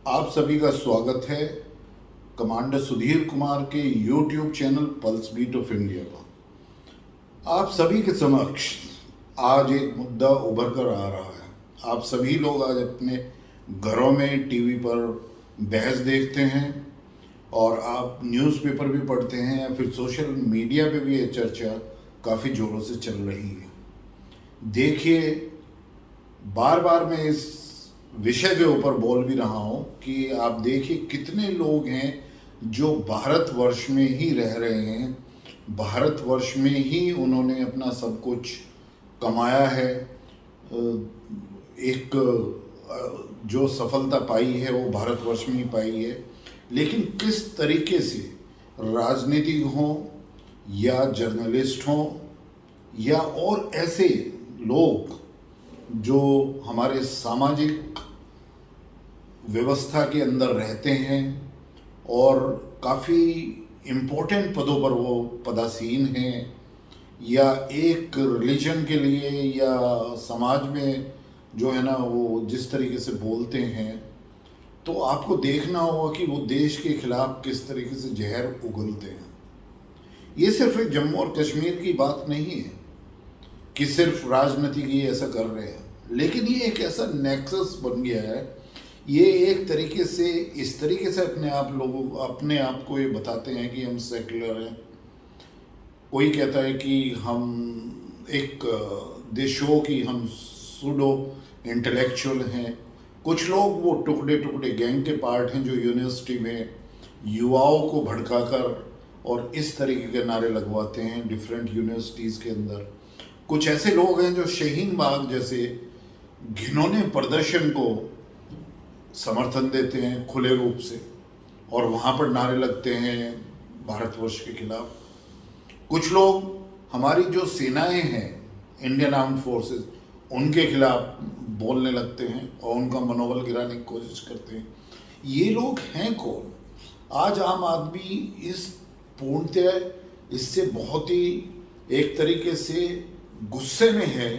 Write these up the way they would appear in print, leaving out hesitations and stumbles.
आप सभी का स्वागत है कमांडर सुधीर कुमार के YouTube channel pulse beat of India पर। आप सभी के समक्ष आज एक मुद्दा उभर कर आ रहा है। आप सभी लोग आज अपने घरों में टीवी पर बहस देखते हैं और आप न्यूज़पेपर भी पढ़ते हैं या फिर सोशल मीडिया पे भी ये चर्चा काफ़ी ज़ोरों से चल रही है। देखिए, बार बार मैं इस विषय के ऊपर बोल भी रहा हूँ कि आप देखिए कितने लोग हैं जो भारतवर्ष में ही रह रहे हैं, भारतवर्ष में ही उन्होंने अपना सब कुछ कमाया है, एक जो सफलता पाई है वो भारतवर्ष में ही पाई है। लेकिन किस तरीके से राजनीतिक हों या जर्नलिस्ट हों या और ऐसे लोग जो हमारे सामाजिक व्यवस्था के अंदर रहते हैं और काफ़ी इम्पोर्टेंट पदों पर वो पदासीन हैं, या एक रिलीजन के लिए या समाज में जो है ना वो जिस तरीके से बोलते हैं, तो आपको देखना होगा कि वो देश के खिलाफ किस तरीके से जहर उगलते हैं। ये सिर्फ एक जम्मू और कश्मीर की बात नहीं है कि सिर्फ राजनीतिक ही ऐसा कर रहे हैं, लेकिन ये एक ऐसा नेक्सस बन गया है। ये एक तरीके से इस तरीके से अपने आप को ये बताते हैं कि हम सेक्युलर हैं। कोई कहता है कि हम एक देशों की हम सूडो इंटेलेक्चुअल हैं। कुछ लोग वो टुकड़े टुकड़े गैंग के पार्ट हैं जो यूनिवर्सिटी में युवाओं को भड़काकर और इस तरीके के नारे लगवाते हैं डिफरेंट यूनिवर्सिटीज़ के अंदर। कुछ ऐसे लोग हैं जो शाहीन बाग जैसे घिनौने प्रदर्शन को समर्थन देते हैं खुले रूप से और वहाँ पर नारे लगते हैं भारतवर्ष के खिलाफ। कुछ लोग हमारी जो सेनाएं हैं, इंडियन आर्म्ड फोर्सेस, उनके खिलाफ बोलने लगते हैं और उनका मनोबल गिराने की कोशिश करते हैं। ये लोग हैं कौन? आज आम आदमी इस पूर्णतः इससे बहुत ही एक तरीके से गुस्से में है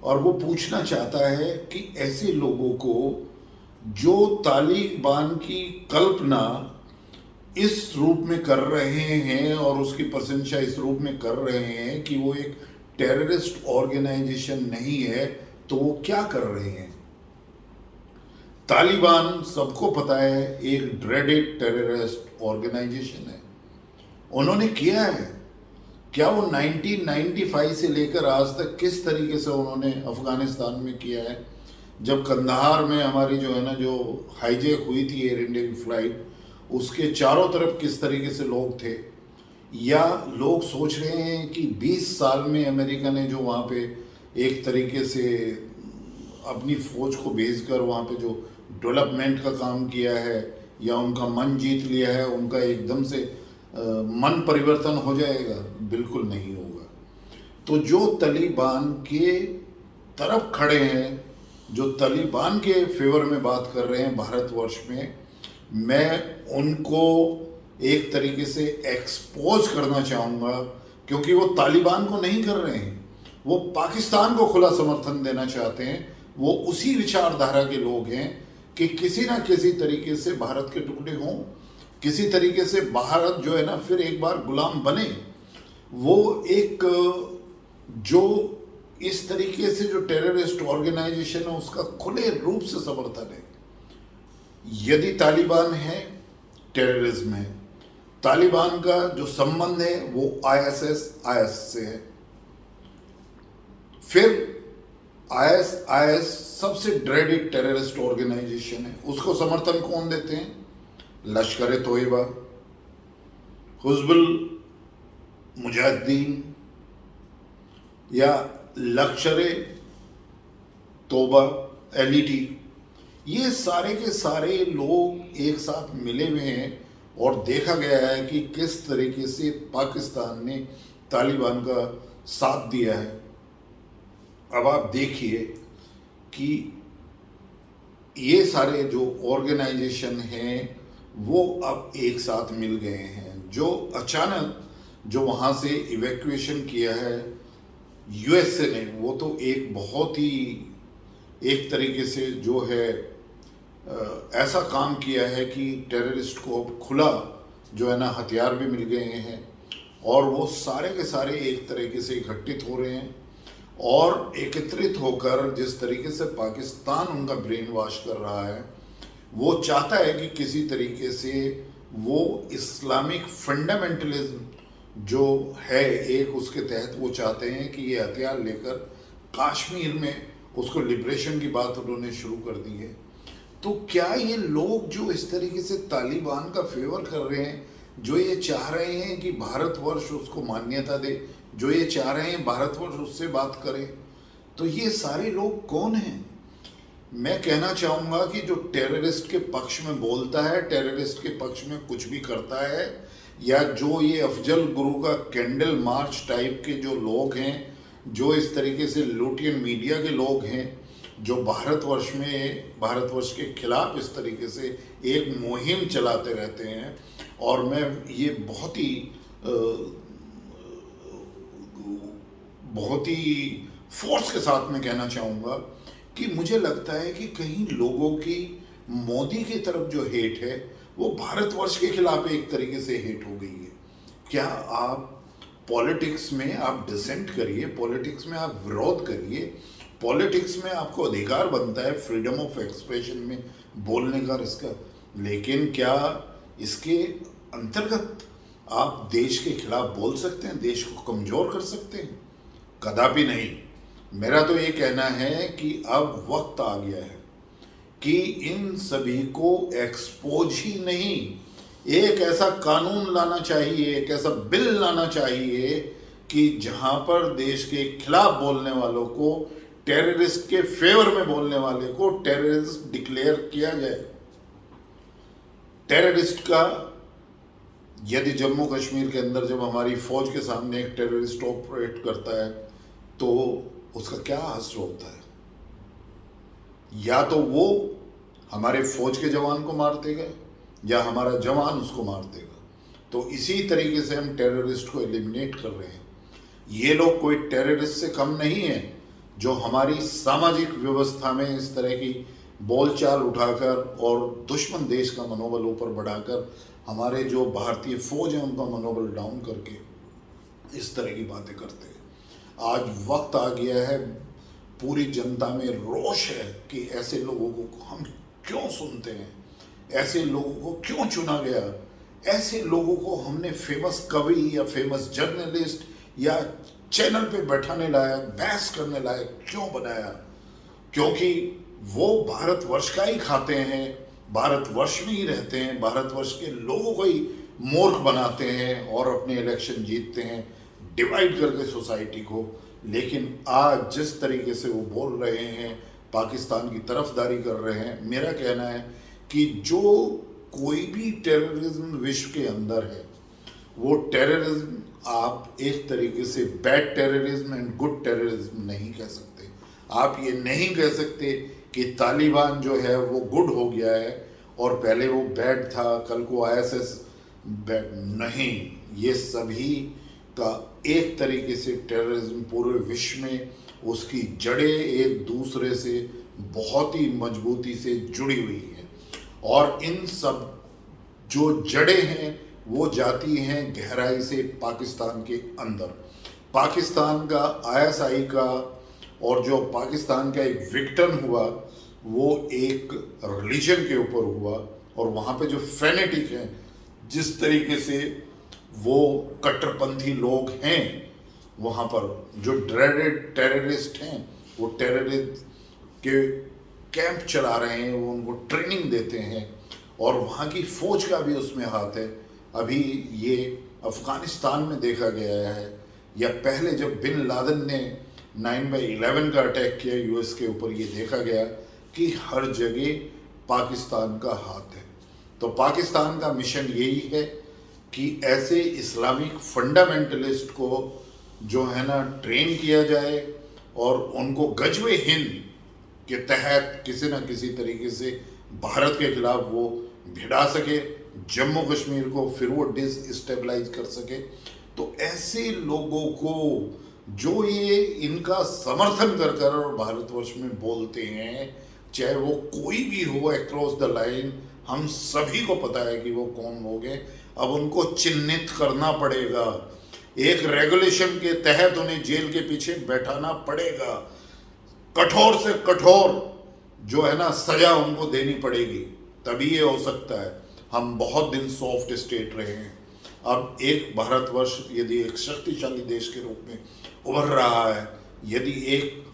और वो पूछना चाहता है कि ऐसे लोगों को जो तालिबान की कल्पना इस रूप में कर रहे हैं और उसकी प्रशंसा इस रूप में कर रहे हैं कि वो एक टेररिस्ट ऑर्गेनाइजेशन नहीं है, तो वो क्या कर रहे हैं? तालिबान सबको पता है एक ड्रेडेड टेररिस्ट ऑर्गेनाइजेशन है। उन्होंने किया है क्या? वो 1995 से लेकर आज तक किस तरीके से उन्होंने अफगानिस्तान में किया है। जब कंधार में हमारी जो है ना जो हाईजैक हुई थी एयर इंडिया की फ्लाइट, उसके चारों तरफ किस तरीके से लोग थे। या लोग सोच रहे हैं कि 20 साल में अमेरिका ने जो वहाँ पे एक तरीके से अपनी फौज को भेजकर वहाँ पे जो डेवलपमेंट का काम किया है या उनका मन जीत लिया है, उनका एकदम से मन परिवर्तन हो जाएगा? बिल्कुल नहीं होगा। तो जो तालिबान के तरफ खड़े हैं, जो तालिबान के फेवर में बात कर रहे हैं भारतवर्ष में, मैं उनको एक तरीके से एक्सपोज करना चाहूँगा, क्योंकि वो तालिबान को नहीं कर रहे हैं, वो पाकिस्तान को खुला समर्थन देना चाहते हैं। वो उसी विचारधारा के लोग हैं कि किसी ना किसी तरीके से भारत के टुकड़े हों, किसी तरीके से भारत जो है ना फिर एक बार गुलाम बने। वो एक जो इस तरीके से जो टेररिस्ट ऑर्गेनाइजेशन है उसका खुले रूप से समर्थन है। यदि तालिबान है, टेररिज्म है। तालिबान का जो संबंध है वो IS से है। फिर IS सबसे ड्रेडेड टेररिस्ट ऑर्गेनाइजेशन है। उसको समर्थन कौन देते हैं? लश्कर तोयबा, हुज़्बुल मुजाहिदीन या लश्कर तोबा LET। ये सारे के सारे लोग एक साथ मिले हुए हैं और देखा गया है कि किस तरीके से पाकिस्तान ने तालिबान का साथ दिया है। अब आप देखिए कि ये सारे जो ऑर्गेनाइजेशन हैं वो अब एक साथ मिल गए हैं। जो अचानक जो वहाँ से इवैक्यूएशन किया है USA ने, वो तो एक बहुत ही एक तरीके से जो है ऐसा काम किया है कि टेररिस्ट को अब खुला जो है ना हथियार भी मिल गए हैं और वो सारे के सारे एक तरीके से इकट्ठित हो रहे हैं और एकत्रित होकर जिस तरीके से पाकिस्तान उनका ब्रेन वॉश कर रहा है, वो चाहता है कि किसी तरीके से वो इस्लामिक फंडामेंटलिज्म जो है एक, उसके तहत वो चाहते हैं कि ये हथियार लेकर कश्मीर में उसको लिबरेशन की बात उन्होंने शुरू कर दी है। तो क्या ये लोग जो इस तरीके से तालिबान का फेवर कर रहे हैं, जो ये चाह रहे हैं कि भारतवर्ष उसको मान्यता दे, जो ये चाह रहे हैं भारतवर्ष उससे बात करे, तो ये सारे लोग कौन हैं? मैं कहना चाहूँगा कि जो टेररिस्ट के पक्ष में बोलता है, टेररिस्ट के पक्ष में कुछ भी करता है, या जो ये अफजल गुरु का कैंडल मार्च टाइप के जो लोग हैं, जो इस तरीके से लुटियन मीडिया के लोग हैं, जो भारतवर्ष के खिलाफ इस तरीके से एक मुहिम चलाते रहते हैं। और मैं ये बहुत ही फोर्स के साथ में कहना चाहूँगा कि मुझे लगता है कि कहीं लोगों की मोदी की तरफ जो हेट है वो भारतवर्ष के खिलाफ एक तरीके से हेट हो गई है। क्या आप पॉलिटिक्स में आप डिसेंट करिए, पॉलिटिक्स में आप विरोध करिए, पॉलिटिक्स में आपको अधिकार बनता है फ्रीडम ऑफ एक्सप्रेशन में बोलने का, इसका, लेकिन क्या इसके अंतर्गत आप देश के खिलाफ बोल सकते हैं, देश को कमज़ोर कर सकते हैं? कदापि नहीं। मेरा तो ये कहना है कि अब वक्त आ गया है कि इन सभी को एक्सपोज ही नहीं, एक ऐसा कानून लाना चाहिए, एक ऐसा बिल लाना चाहिए कि जहां पर देश के खिलाफ बोलने वालों को, टेररिस्ट के फेवर में बोलने वाले को टेररिस्ट डिक्लेयर किया जाए। टेररिस्ट का यदि जम्मू कश्मीर के अंदर जब हमारी फौज के सामने एक टेररिस्ट ऑपरेट करता है तो उसका क्या असर होता है? या तो वो हमारे फौज के जवान को मार देगा या हमारा जवान उसको मार देगा। तो इसी तरीके से हम टेररिस्ट को एलिमिनेट कर रहे हैं। ये लोग कोई टेररिस्ट से कम नहीं है जो हमारी सामाजिक व्यवस्था में इस तरह की बोलचाल उठाकर और दुश्मन देश का मनोबल ऊपर बढ़ाकर हमारे जो भारतीय फौज है उनका मनोबल डाउन करके इस तरह की बातें करते हैं। आज वक्त आ गया है, पूरी जनता में रोष है कि ऐसे लोगों को हम क्यों सुनते हैं, ऐसे लोगों को क्यों चुना गया, ऐसे लोगों को हमने फेमस कवि या फेमस जर्नलिस्ट या चैनल पे बैठाने लायक, बहस करने लायक क्यों बनाया? क्योंकि वो भारतवर्ष का ही खाते हैं, भारतवर्ष में ही रहते हैं, भारतवर्ष के लोगों को ही मूर्ख बनाते हैं और अपने इलेक्शन जीतते हैं डिवाइड करके सोसाइटी को। लेकिन आज जिस तरीके से वो बोल रहे हैं, पाकिस्तान की तरफदारी कर रहे हैं, मेरा कहना है कि जो कोई भी टेररिज्म विश्व के अंदर है वो टेररिज्म आप एक तरीके से bad terrorism and good terrorism नहीं कह सकते। आप ये नहीं कह सकते कि तालिबान जो है वो गुड हो गया है और पहले वो बैड था, कल को आईएसआईएस बैड नहीं। ये सभी का एक तरीके से टेररिज्म पूरे विश्व में उसकी जड़ें एक दूसरे से बहुत ही मजबूती से जुड़ी हुई हैं और इन सब जो जड़ें हैं वो जाती हैं गहराई से पाकिस्तान के अंदर। पाकिस्तान का आईएसआई का और जो पाकिस्तान का एक विक्टिम हुआ वो एक रिलीजन के ऊपर हुआ और वहाँ पे जो फैनेटिक हैं, जिस तरीके से वो कट्टरपंथी लोग हैं, वहाँ पर जो ड्रेडेड टेररिस्ट हैं वो टेररिस्ट के कैंप चला रहे हैं, वो उनको ट्रेनिंग देते हैं और वहाँ की फ़ौज का भी उसमें हाथ है। अभी ये अफ़गानिस्तान में देखा गया है या पहले जब बिन लादेन ने 9/11 का अटैक किया यूएस के ऊपर, ये देखा गया कि हर जगह पाकिस्तान का हाथ है। तो पाकिस्तान का मिशन यही है कि ऐसे इस्लामिक फंडामेंटलिस्ट को जो है ना ट्रेन किया जाए और उनको गजवे हिंद के तहत किसी न किसी तरीके से भारत के खिलाफ वो भिड़ा सके, जम्मू कश्मीर को फिर वो डिस्टेबलाइज कर सके। तो ऐसे लोगों को जो ये इनका समर्थन कर कर और भारतवर्ष में बोलते हैं, चाहे वो कोई भी हो अक्रॉस द लाइन, हम सभी को पता है कि वो कौन लोग हैं। अब उनको चिन्हित करना पड़ेगा, एक रेगुलेशन के तहत उन्हें जेल के पीछे बैठाना पड़ेगा, कठोर से कठोर जो है ना सजा उनको देनी पड़ेगी, तभी ये हो सकता है। हम बहुत दिन सॉफ्ट स्टेट रहे हैं, अब एक भारतवर्ष यदि एक शक्तिशाली देश के रूप में उभर रहा है, यदि एक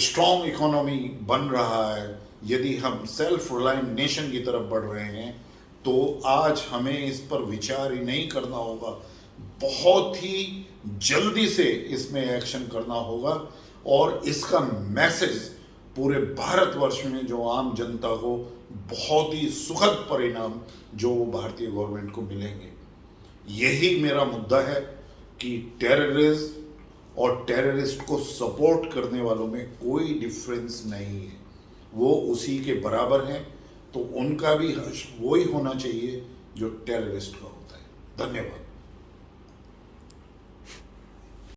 स्ट्रॉन्ग इकोनॉमी बन रहा है, यदि हम सेल्फ रिलायंट नेशन की तरफ बढ़ रहे हैं, तो आज हमें इस पर विचार ही नहीं करना होगा, बहुत ही जल्दी से इसमें एक्शन करना होगा और इसका मैसेज पूरे भारतवर्ष में जो आम जनता को बहुत ही सुखद परिणाम जो भारतीय गवर्नमेंट को मिलेंगे। यही मेरा मुद्दा है कि टेररिस्ट और टेररिस्ट को सपोर्ट करने वालों में कोई डिफरेंस नहीं है, वो उसी के बराबर हैं, तो उनका भी हश्र वही होना चाहिए जो टेररिस्ट का होता है। धन्यवाद।